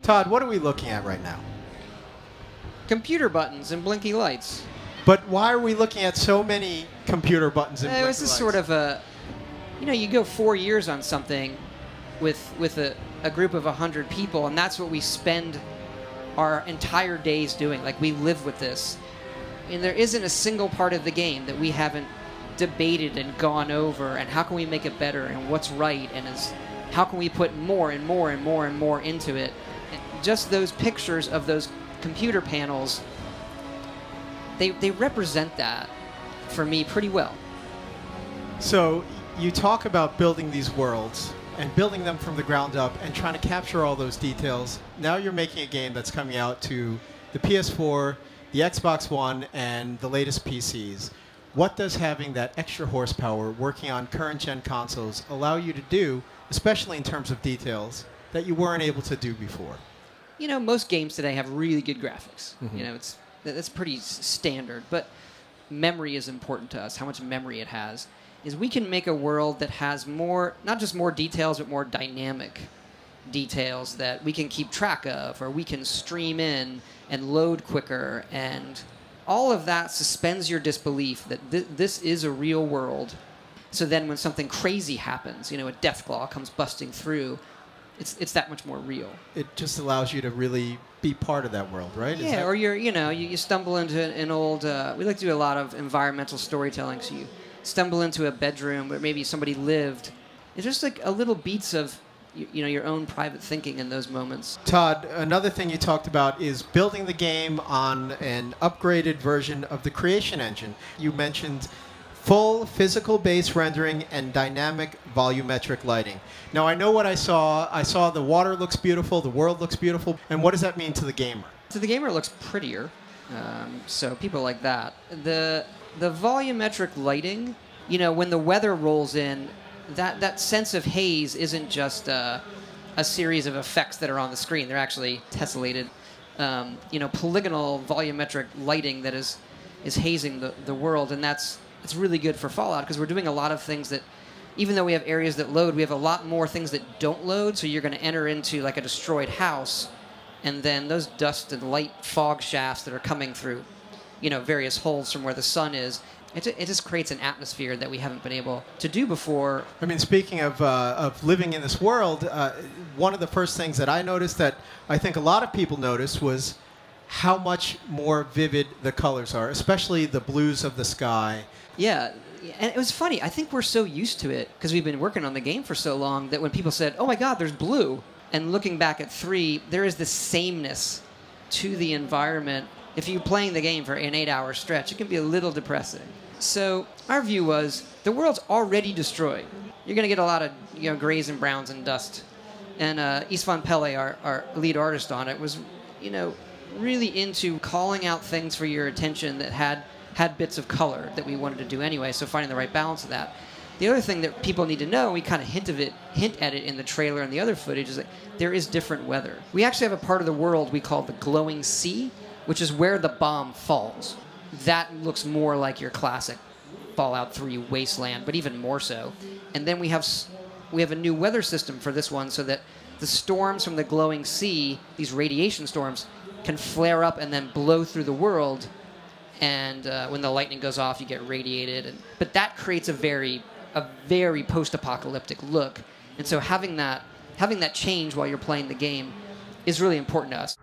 Todd, what are we looking at right now? Computer buttons and blinky lights. But why are we looking at so many computer buttons and blinker This is lights? sort of a, you go 4 years on something with a group of 100 people, and that's what we spend our entire days doing. Like, we live with this. And there isn't a single part of the game that we haven't debated and gone over, and how can we make it better, and what's right, and how can we put more and more and more and more into it. And just those pictures of those computer panels, they represent that for me pretty well. So you talk about building these worlds and building them from the ground up and trying to capture all those details. Now you're making a game that's coming out to the PS4, the Xbox One, and the latest PCs. What does having that extra horsepower working on current-gen consoles allow you to do, especially in terms of details, that you weren't able to do before? Most games today have really good graphics. Mm-hmm. That's pretty standard, but memory is important to us, how much memory it has. Is we can make a world that has more, not just more details, but more dynamic details that we can keep track of, or we can stream in and load quicker, and all of that suspends your disbelief that this is a real world. So then when something crazy happens, a Deathclaw comes busting through, it's that much more real. It just allows you to really be part of that world, right? Yeah, or you stumble into an old, we like to do a lot of environmental storytelling, so you stumble into a bedroom where maybe somebody lived. It's just like a little beats of your own private thinking in those moments. Todd, another thing you talked about is building the game on an upgraded version of the Creation Engine. You mentioned full physical base rendering and dynamic volumetric lighting. Now, I know what I saw. I saw the water looks beautiful, the world looks beautiful. And what does that mean to the gamer? To the gamer, it looks prettier. So people like that. The volumetric lighting, when the weather rolls in, that sense of haze isn't just a series of effects that are on the screen. They're actually tessellated, polygonal volumetric lighting that is hazing the world, and it's really good for Fallout because we're doing a lot of things that, even though we have areas that load, we have a lot more things that don't load. So you're going to enter into like a destroyed house, and then those dust and light fog shafts that are coming through, various holes from where the sun is. It just creates an atmosphere that we haven't been able to do before. I mean, speaking of living in this world, one of the first things that I noticed that I think a lot of people noticed was how much more vivid the colors are, especially the blues of the sky. Yeah, and it was funny. I think we're so used to it because we've been working on the game for so long that when people said, "Oh my God, there's blue," and looking back at 3, there is this sameness to the environment. If you're playing the game for an 8-hour stretch, it can be a little depressing. So our view was the world's already destroyed. You're going to get a lot of grays and browns and dust. And Istvan Pele, our lead artist on it, was really into calling out things for your attention that had bits of color that we wanted to do anyway. So finding the right balance of that. The other thing that people need to know, and we kind of hint at it in the trailer and the other footage, is that there is different weather. We actually have a part of the world we call the Glowing Sea, which is where the bomb falls. That looks more like your classic Fallout 3 wasteland, but even more so. And then we have a new weather system for this one so that the storms from the Glowing Sea, these radiation storms, can flare up and then blow through the world. And when the lightning goes off, you get radiated. But that creates a very post-apocalyptic look. And so having that change while you're playing the game is really important to us.